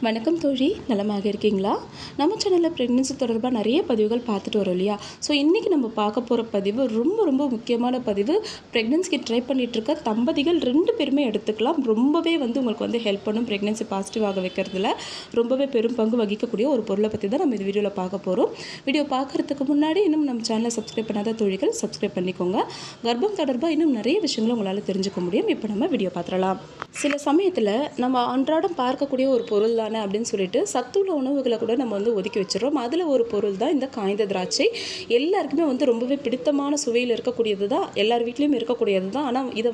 வணக்கம் தோழி, நலமாக இருக்கீங்களா? நம்ம சேனலில் ப்ரெக்னென்சி தொடர்பாக நிறைய பதிவுகள் பார்த்துட்டு வரோம் இல்லையா? ஸோ இன்றைக்கி நம்ம பார்க்க போகிற பதிவு ரொம்ப முக்கியமான பதிவு. ப்ரெக்னென்சிக்கு ட்ரை பண்ணிகிட்டு இருக்க தம்பதிகள் 2 பேருமே எடுத்துக்கலாம். ரொம்பவே உங்களுக்கு ஹெல்ப் பண்ணும். ப்ரெக்னென்சி பாசிட்டிவாக வைக்கிறதுல ரொம்பவே பெரும் பங்கு வகிக்கக்கூடிய ஒரு பொருளை பற்றி தான் நம்ம இந்த வீடியோவில் பார்க்க போகிறோம். வீடியோ பார்க்குறதுக்கு முன்னாடி இன்னும் நம்ம சேனலை சப்ஸ்கிரைப் பண்ணாத தோழிகள் சப்ஸ்கிரைப் பண்ணிக்கோங்க. கர்ப்பம் தொடர்பாக இன்னும் நிறைய விஷயங்களை உங்களால் தெரிஞ்சுக்க முடியும். இப்போ நம்ம வீடியோ பார்த்துடலாம். சில சமயத்தில் நம்ம அன்றாடம் பார்க்கக்கூடிய ஒரு பொருள் தானே அப்படின்னு சொல்லிட்டு சத்துள்ள உணவுகளை கூட நம்ம ஒதுக்கி வச்சிடறோம். அதில் ஒரு பொருள் தான் இந்த காய்ந்த திராட்சை. எல்லாருக்குமே ரொம்பவே பிடித்தமான சுவையில் இருக்கக்கூடியது தான், எல்லார் வீட்லேயும் இருக்கக்கூடியது தான். ஆனால் இதை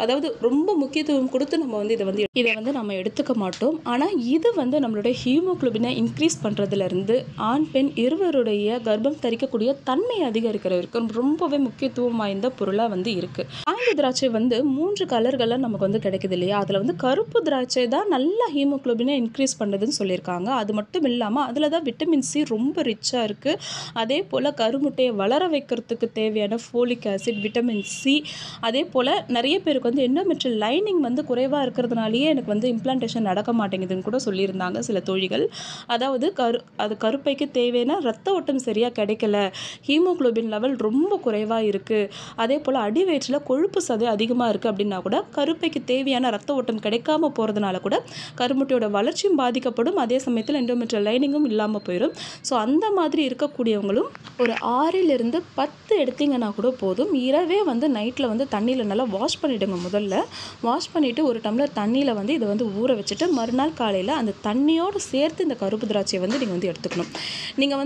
அதாவது ரொம்ப முக்கியத்துவம் கொடுத்து நம்ம இதை நம்ம எடுத்துக்க மாட்டோம். ஆனால் இது நம்மளுடைய ஹீமோகுளோபினை இன்க்ரீஸ் பண்ணுறதுலேருந்து ஆண் பெண் இருவருடைய கர்ப்பம் தரிக்கக்கூடிய தன்மை அதிகரிக்கிறதுக்கு ரொம்பவே முக்கியத்துவம் வாய்ந்த பொருளாக இருக்குது. காய்ந்த திராட்சை 3 கலர்களில் நமக்கு கிடைக்குது இல்லையா? அதில் கருப்பு திராட்சை தான் நல்லா ஹீமோகுளோபினை இன்க்ரீஸ் பண்ணுறதுன்னு சொல்லியிருக்காங்க. அது மட்டும் இல்லாமல் அதில் தான் விட்டமின் சி ரொம்ப ரிச்சாக இருக்குது. அதே போல் கருமுட்டையை வளர வைக்கிறதுக்கு தேவையான ஃபோலிக் ஆசிட், விட்டமின் சி, அதே போல் நிறைய பேருக்கு எண்டோமெட்ரியல் லைனிங் குறைவாக இருக்கிறதுனாலேயே எனக்கு இம்ப்ளான்டேஷன் நடக்க மாட்டேங்குதுன்னு கூட சொல்லியிருந்தாங்க சில தோழிகள். அதாவது கருப்பைக்கு தேவையான ரத்த ஓட்டம் சரியாக கிடைக்கல, ஹீமோகுளோபின் லெவல் ரொம்ப குறைவாக இருக்குது, அதே போல் அடி வயிற்றில் கொழுப்பு சதை அதிகமாக இருக்குது அப்படின்னா கூட கருப்பைக்கு தேவையான ரத்த ஓட்டம் கிடைக்காம போகிறதுனால கூட கருமுட்டையோட வளர்ச்சியும் பாதிக்கப்படும். அதே சமயத்தில் எண்டோமெட்ரியல் லைனிங்கும் இல்லாமல் போயிடும். ஸோ அந்த மாதிரி இருக்கக்கூடியவங்களும் ஒரு 6லிருந்து 10 எடுத்தீங்கன்னா கூட போதும். இரவே நைட்டில் தண்ணியில் நல்லா வாஷ் பண்ணிவிடுங்க. முதல்ல வாஷ் பண்ணிவிட்டு ஒரு டம்ளர் தண்ணியில் இதை ஊற வச்சுட்டு மறுநாள் காலையில் அந்த தண்ணியோடு சேர்த்து இந்த கருப்பு திராட்சையை நீங்கள் எடுத்துக்கணும். நீங்கள்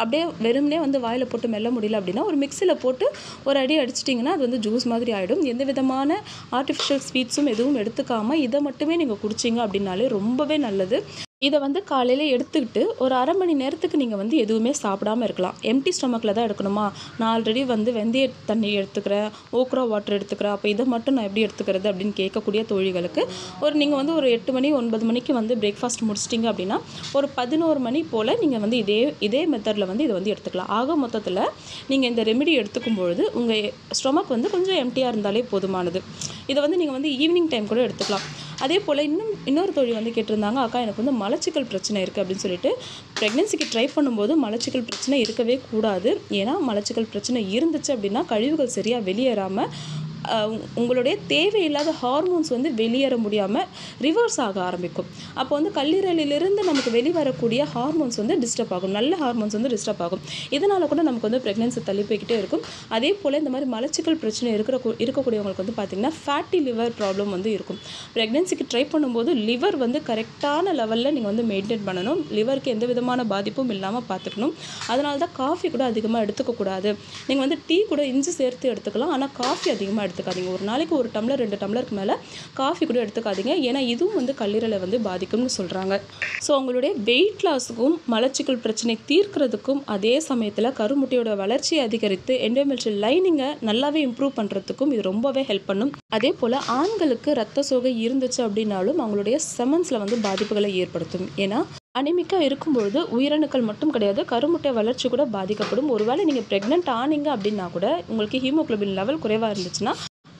அப்படியே வெறுமனே வாயில் போட்டு மெல்ல முடியல அப்படின்னா ஒரு மிக்சியில் போட்டு ஒரு அடி அடிச்சிட்டிங்கன்னா அது ஜூஸ் மாதிரி ஆகிடும். எந்த விதமான ஆர்டிஃபிஷியல் ஸ்வீட்ஸும் எதுவும் எடுத்துக்காமல் இதை மட்டுமே நீங்கள் குடிச்சிங்க அப்படின்னாலே ரொம்பவே நல்லது. இதை காலையில் எடுத்துக்கிட்டு ஒரு அரை மணி நேரத்துக்கு நீங்கள் எதுவுமே சாப்பிடாமல் இருக்கலாம். எம்டி ஸ்டொமக்கில் தான் எடுக்கணுமா? நான் ஆல்ரெடி வெந்தய தண்ணி எடுத்துக்கிறேன், ஓக்ரா வாட்டர் எடுத்துக்கிறேன், அப்போ இதை மட்டும் நான் எப்படி எடுத்துக்கிறது அப்படின்னு கேட்கக்கூடிய தோழிகளுக்கு நீங்கள் ஒரு 8 மணி 9 மணிக்கு பிரேக்ஃபாஸ்ட் முடிச்சிட்டிங்க அப்படின்னா ஒரு 11 மணி போல் நீங்கள் இதே மெத்தடில் இதை எடுத்துக்கலாம். ஆக மொத்தத்தில் நீங்கள் இந்த ரெமெடி எடுத்துக்கும் பொழுது உங்கள் ஸ்டொமக் கொஞ்சம் எம்டியாக இருந்தாலே போதுமானது. இதை நீங்கள் ஈவினிங் டைம் கூட எடுத்துக்கலாம். அதே போல் இன்னொரு தோழி கேட்டிருந்தாங்க, அக்கா எனக்கு மலச்சிக்கல் பிரச்சனை இருக்குது அப்படின்னு சொல்லிட்டு. ப்ரெக்னென்சிக்கு ட்ரை பண்ணும்போது மலச்சிக்கல் பிரச்சனை இருக்கவே கூடாது. ஏன்னா மலச்சிக்கல் பிரச்சனை இருந்துச்சு அப்படின்னா கழிவுகள் சரியாக வெளியேறாமல் உங்களுடைய தேவையில்லாத ஹார்மோன்ஸ் வெளியேற முடியாமல் ரிவர்ஸ் ஆக ஆரம்பிக்கும். அப்போ கல்லீரலிலிருந்து நமக்கு வெளிவரக்கூடிய ஹார்மோன்ஸ் டிஸ்டர்ப் ஆகும், நல்ல ஹார்மோன்ஸ் டிஸ்டர்ப் ஆகும். இதனால் கூட நமக்கு ப்ரெக்னென்சி தள்ளி போய்கிட்டே இருக்கும். அதே போல் இந்த மாதிரி மலச்சிக்கல் பிரச்சனை இருக்கக்கூடியவங்களுக்கு பார்த்திங்கன்னா ஃபேட்டி லிவர் ப்ராப்ளம் இருக்கும். ப்ரெக்னென்சிக்கு ட்ரை பண்ணும்போது லிவர் கரெக்டான லெவலில் நீங்கள் மெயின்டைன் பண்ணணும். லிவருக்கு எந்த விதமான பாதிப்பும் இல்லாமல் பார்த்துக்கணும். அதனால தான் காஃபி கூட அதிகமாக எடுத்துக்கக்கூடாது. நீங்கள் டீ கூட இஞ்சி சேர்த்து எடுத்துக்கலாம், ஆனால் காஃபி அதிகமாக எடுத்துக்காதீங்க. ஒரு நாளைக்கு 1 டம்ளர் 2 டம்ளருக்கு மேலே காஃபி கூட எடுத்துக்காதீங்க. ஏன்னா இதுவும் கல்லீரலை பாதிக்கும்னு சொல்கிறாங்க. ஸோ உங்களுடைய வெயிட் லாஸுக்கும் மலச்சிக்கல் பிரச்சனை தீர்க்கிறதுக்கும் அதே சமயத்தில் கருமுட்டையோட வளர்ச்சியை அதிகரித்து எண்டோமெட்ரியல் லைனிங்கை நல்லாவே இம்ப்ரூவ் பண்ணுறதுக்கும் இது ரொம்பவே ஹெல்ப் பண்ணும். அதே போல் ஆண்களுக்கு ரத்த சோகை இருந்துச்சு அப்படின்னாலும் அவங்களுடைய செமன்ஸில் பாதிப்புகளை ஏற்படுத்தும். ஏன்னா அனிமிக்காக இருக்கும்பொழுது உயிரணுக்கள் மட்டும் கிடையாது, கருமுட்டை வளர்ச்சி கூட பாதிக்கப்படும். ஒருவேளை நீங்கள் ப்ரெக்னென்ட் ஆனீங்க அப்படின்னா கூட உங்களுக்கு ஹீமோகுளோபின் லெவல் குறைவாக இருந்துச்சுன்னா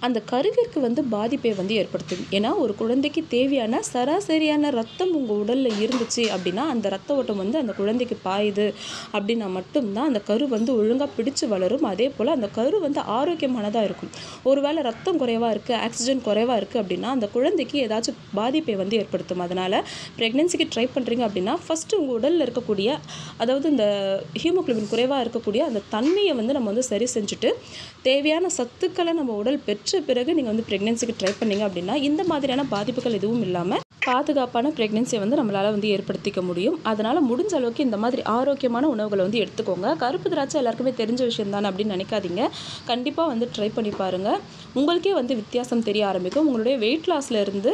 அந்த கருவிற்கு பாதிப்பை ஏற்படுத்தும். ஏன்னா ஒரு குழந்தைக்கு தேவையான சராசரியான ரத்தம் உங்கள் உடலில் இருந்துச்சு அப்படின்னா அந்த ரத்த ஓட்டம் அந்த குழந்தைக்கு பாயுது அப்படின்னா மட்டும்தான் அந்த கரு ஒழுங்காக பிடிச்சு வளரும். அதே போல் அந்த கரு ஆரோக்கியமானதாக இருக்கும். ஒருவேளை ரத்தம் குறைவாக இருக்குது, ஆக்சிஜன் குறைவாக இருக்குது அப்படின்னா அந்த குழந்தைக்கு ஏதாச்சும் பாதிப்பை ஏற்படுத்தும். அதனால் ப்ரெக்னென்சிக்கு ட்ரை பண்ணுறீங்க அப்படின்னா ஃபஸ்ட்டு உங்கள் உடலில் இருக்கக்கூடிய, அதாவது இந்த ஹீமோகுளோபின் குறைவாக இருக்கக்கூடிய அந்த தன்மையை நம்ம சரி செஞ்சுட்டு தேவையான சத்துக்களை நம்ம உடல் பெற்று பிறகு நீங்கள் ப்ரெக்னென்சிக்கு ட்ரை பண்ணீங்க அப்படின்னா இந்த மாதிரியான பாதிப்புகள் எதுவும் இல்லாமல் பாதுகாப்பான ப்ரெக்னென்சியை நம்மளால் ஏற்படுத்திக்க முடியும். அதனால் முடிஞ்ச அளவுக்கு இந்த மாதிரி ஆரோக்கியமான உணவுகளை எடுத்துக்கோங்க. கருப்பு திராட்சை எல்லாருக்குமே தெரிஞ்ச விஷயம் தானே அப்படின்னு நினைக்காதீங்க. கண்டிப்பாக ட்ரை பண்ணி பாருங்கள். உங்களுக்கே வித்தியாசம் தெரிய ஆரம்பிக்கும். உங்களுடைய வெயிட் லாஸில் இருந்து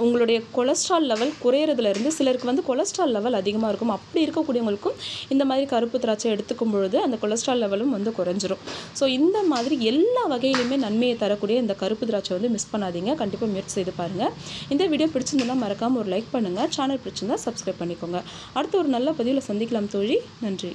உங்களுடைய கொலஸ்ட்ரால் லெவல் குறையிறதுலேருந்து சிலருக்கு கொலஸ்ட்ரால் லெவல் அதிகமாக இருக்கும். அப்படி இருக்கக்கூடியவங்களுக்கும் இந்த மாதிரி கருப்பு திராட்சை எடுத்துக்கும் பொழுது அந்த கொலஸ்ட்ரால் லெவலும் குறைஞ்சிரும். ஸோ இந்த மாதிரி எல்லா வகையிலுமே நன்மையை தரக்கூடிய இந்த கருப்பு திராட்சை மிஸ் பண்ணாதீங்க. கண்டிப்பாக முயற்சி செய்து பாருங்கள். இந்த வீடியோ பிடிச்சிருந்தா மறக்காமல் ஒரு லைக் பண்ணுங்கள். சேனல் பிடிச்சிருந்தா சப்ஸ்கிரைப் பண்ணிக்கோங்க. அடுத்து ஒரு நல்ல பதிவில் சந்திக்கலாம் தோழி. நன்றி.